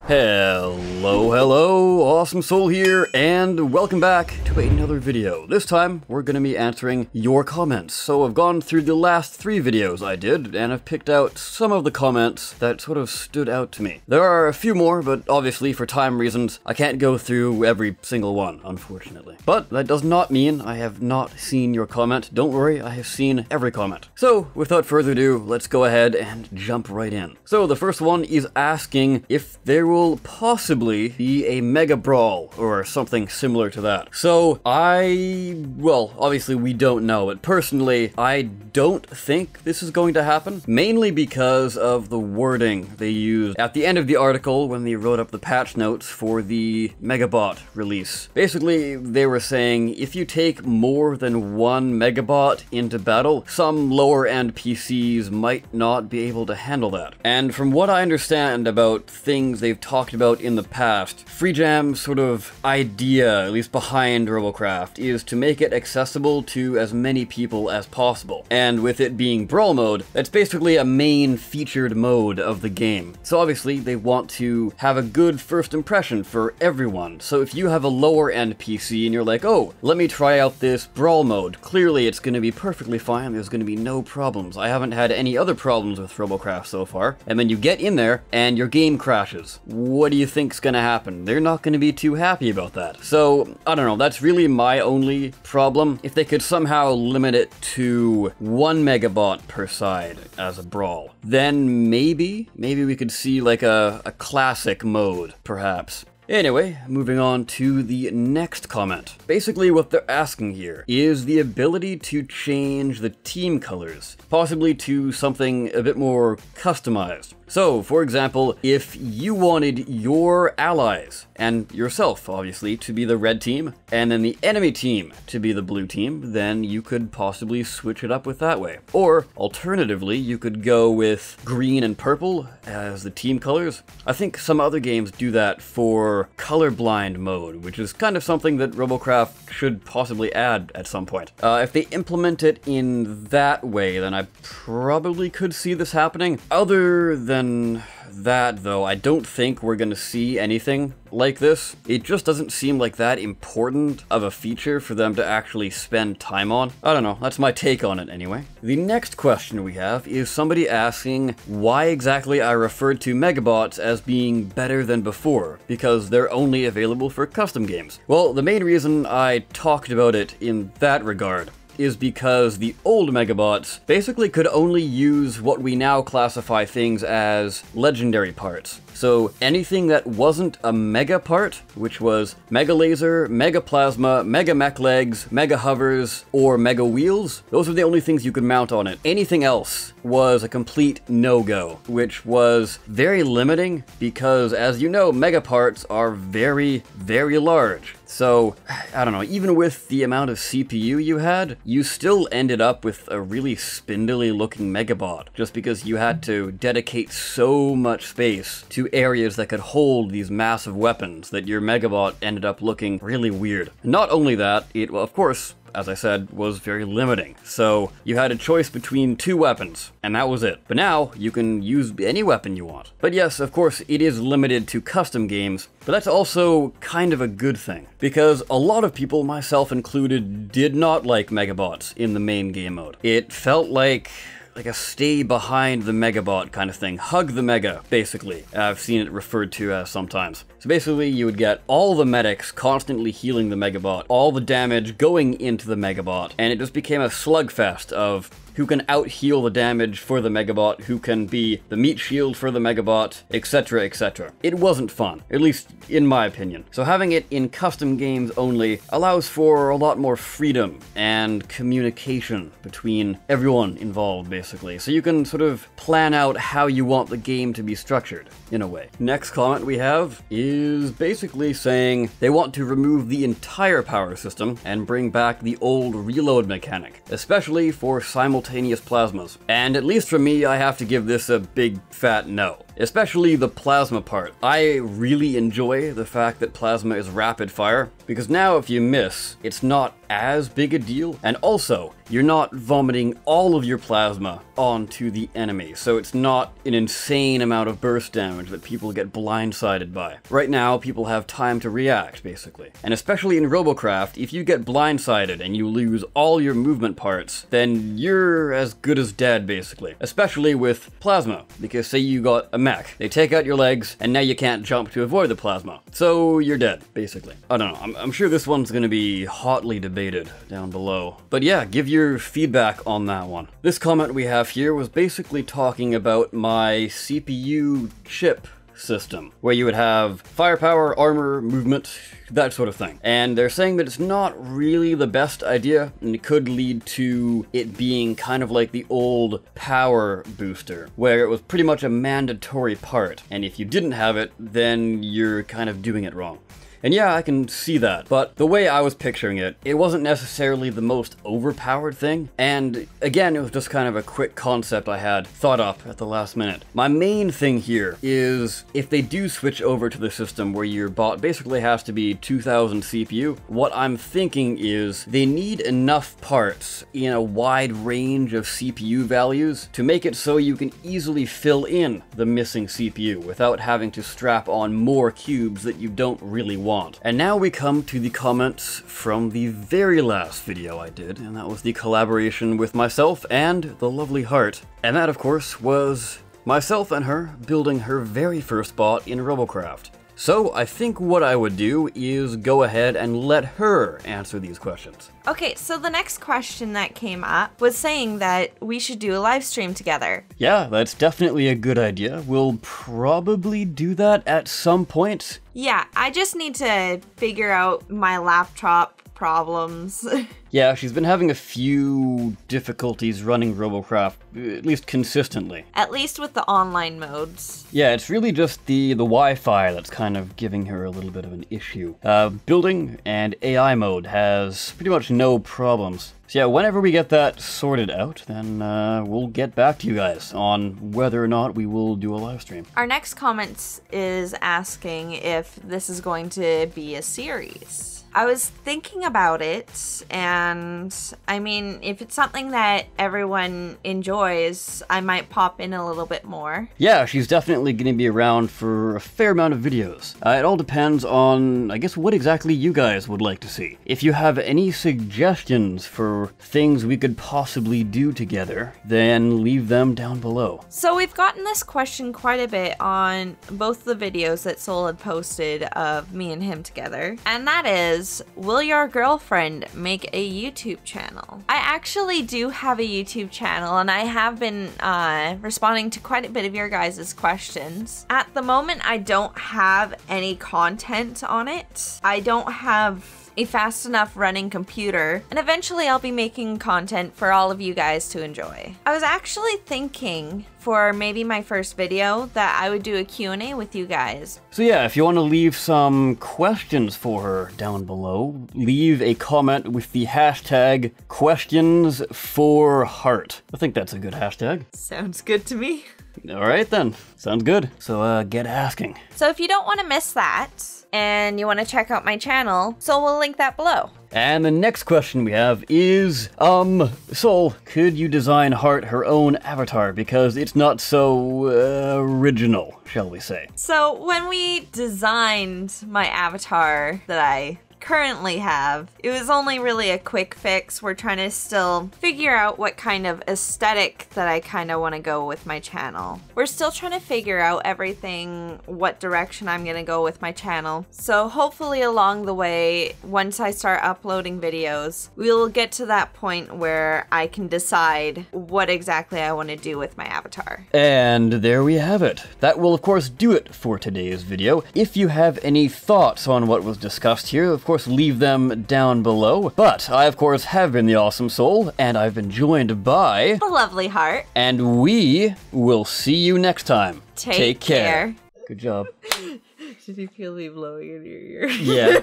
Hello, Awesome Soul here, and welcome back to another video. This time, we're going to be answering your comments. So I've gone through the last 3 videos I did, and I've picked out some of the comments that sort of stood out to me. There are a few more, but obviously for time reasons, I can't go through every single one, unfortunately. But that does not mean I have not seen your comment. Don't worry, I have seen every comment. So without further ado, let's go ahead and jump right in. So the first one is asking if there will possibly be a Mega Brawl or something similar to that. So well, obviously we don't know, but personally, I don't think this is going to happen, mainly because of the wording they used at the end of the article when they wrote up the patch notes for the Megabot release. Basically, they were saying if you take more than one Megabot into battle, some lower end PCs might not be able to handle that. And from what I understand about things they've talked about in the past, FreeJam's sort of idea, at least behind Robocraft, is to make it accessible to as many people as possible. And with it being Brawl mode, that's basically a main featured mode of the game. So obviously they want to have a good first impression for everyone. So if you have a lower end PC and you're like, oh, let me try out this Brawl mode, clearly it's going to be perfectly fine, there's going to be no problems. I haven't had any other problems with Robocraft so far. And then you get in there and your game crashes. What do you think's gonna happen? They're not gonna be too happy about that. So, I don't know, that's really my only problem. If they could somehow limit it to 1 Megabot per side as a brawl, then maybe we could see like a classic mode, perhaps. Anyway, moving on to the next comment. Basically what they're asking here is the ability to change the team colors, possibly to something a bit more customized. So, for example, if you wanted your allies, and yourself, obviously, to be the red team, and then the enemy team to be the blue team, then you could possibly switch it up with that way. Or, alternatively, you could go with green and purple as the team colors. I think some other games do that for colorblind mode, which is kind of something that Robocraft should possibly add at some point. If they implement it in that way, then I probably could see this happening. Other than that, though, I don't think we're gonna see anything like this. It just doesn't seem like that important of a feature for them to actually spend time on. I don't know, that's my take on it anyway. The next question we have is somebody asking why exactly I referred to Megabots as being better than before, because they're only available for custom games. Well, the main reason I talked about it in that regard is because the old Megabots basically could only use what we now classify things as legendary parts. So anything that wasn't a Mega part, which was Mega Laser, Mega Plasma, Mega Mech Legs, Mega Hovers, or Mega Wheels, those are the only things you could mount on it. Anything else was a complete no-go, which was very limiting because, as you know, Mega parts are very, very large. So, I don't know, even with the amount of CPU you had, you still ended up with a really spindly looking Megabot, just because you had to dedicate so much space to areas that could hold these massive weapons that your Megabot ended up looking really weird. Not only that, it, well, of course, as I said, was very limiting. So you had a choice between 2 weapons, and that was it. But now you can use any weapon you want. But yes, of course, it is limited to custom games, but that's also kind of a good thing, because a lot of people, myself included, did not like Megabots in the main game mode. It felt like a stay behind the Megabot kind of thing. Hug the Mega, basically. I've seen it referred to as sometimes. So basically, you would get all the medics constantly healing the Megabot, all the damage going into the Megabot, and it just became a slugfest of who can out-heal the damage for the Megabot, who can be the meat shield for the Megabot, etc, etc. It wasn't fun, at least in my opinion. So having it in custom games only allows for a lot more freedom and communication between everyone involved, basically. So you can sort of plan out how you want the game to be structured, in a way. Next comment we have is basically saying they want to remove the entire power system and bring back the old reload mechanic, especially for simultaneous simultaneous plasmas. And at least for me, I have to give this a big fat no. Especially the plasma part. I really enjoy the fact that plasma is rapid fire, because now if you miss, it's not as big a deal, and also, you're not vomiting all of your plasma onto the enemy, so it's not an insane amount of burst damage that people get blindsided by. Right now, people have time to react, basically. And especially in Robocraft, if you get blindsided and you lose all your movement parts, then you're as good as dead, basically. Especially with plasma, because say you got a mech, they take out your legs, and now you can't jump to avoid the plasma. So you're dead, basically. I don't know, I'm sure this one's gonna be hotly debated down below. But yeah, give your feedback on that one. This comment we have here was basically talking about my CPU chip system, where you would have firepower, armor, movement, that sort of thing. And they're saying that it's not really the best idea, and it could lead to it being kind of like the old power booster, where it was pretty much a mandatory part, and if you didn't have it, then you're kind of doing it wrong. And yeah, I can see that, but the way I was picturing it, it wasn't necessarily the most overpowered thing, and again, it was just kind of a quick concept I had thought up at the last minute. My main thing here is, if they do switch over to the system where your bot basically has to be 2000 CPU, what I'm thinking is they need enough parts in a wide range of CPU values to make it so you can easily fill in the missing CPU without having to strap on more cubes that you don't really want. And now we come to the comments from the very last video I did, and that was the collaboration with myself and the lovely Heart. And that, of course, was myself and her building her very first bot in Robocraft. So I think what I would do is go ahead and let her answer these questions. Okay, so the next question that came up was saying that we should do a live stream together. Yeah, that's definitely a good idea. We'll probably do that at some point. Yeah, I just need to figure out my laptop problems. Yeah, she's been having a few difficulties running Robocraft, at least consistently. At least with the online modes. Yeah, it's really just the Wi-Fi that's kind of giving her a little bit of an issue. Building and AI mode has pretty much no problems. So yeah, whenever we get that sorted out, then we'll get back to you guys on whether or not we will do a live stream. Our next comment is asking if this is going to be a series. I was thinking about it, and I mean, if it's something that everyone enjoys, I might pop in a little bit more. Yeah, she's definitely going to be around for a fair amount of videos. It all depends on, I guess, what exactly you guys would like to see. If you have any suggestions for things we could possibly do together, then leave them down below. So we've gotten this question quite a bit on both the videos that Soul had posted of me and him together, and that is, will your girlfriend make a YouTube channel? I actually do have a YouTube channel, and I have been responding to quite a bit of your guys' questions. At the moment, I don't have any content on it. I don't have a fast enough running computer, and eventually I'll be making content for all of you guys to enjoy. I was actually thinking for maybe my first video that I would do a Q&A with you guys. So yeah, if you want to leave some questions for her down below, leave a comment with the hashtag questions4heart. I think that's a good hashtag. Sounds good to me. Alright then, sounds good. So get asking. So if you don't want to miss that, and you want to check out my channel, so we'll link that below. And the next question we have is, Soul, could you design Heart her own avatar? Because it's not so, original, shall we say. So when we designed my avatar that I currently have, it was only really a quick fix. We're trying to still figure out what kind of aesthetic that I kind of want to go with my channel. We're still trying to figure out everything, what direction I'm going to go with my channel. So hopefully along the way, once I start uploading videos, we'll get to that point where I can decide what exactly I want to do with my avatar. And there we have it. That will of course do it for today's video. If you have any thoughts on what was discussed here, of course leave them down below. But I of course have been the Awesome Soul, and I've been joined by the lovely Heart. And we will see you next time. Take care. Good job. Did you feel me blowing in your ear? Yeah.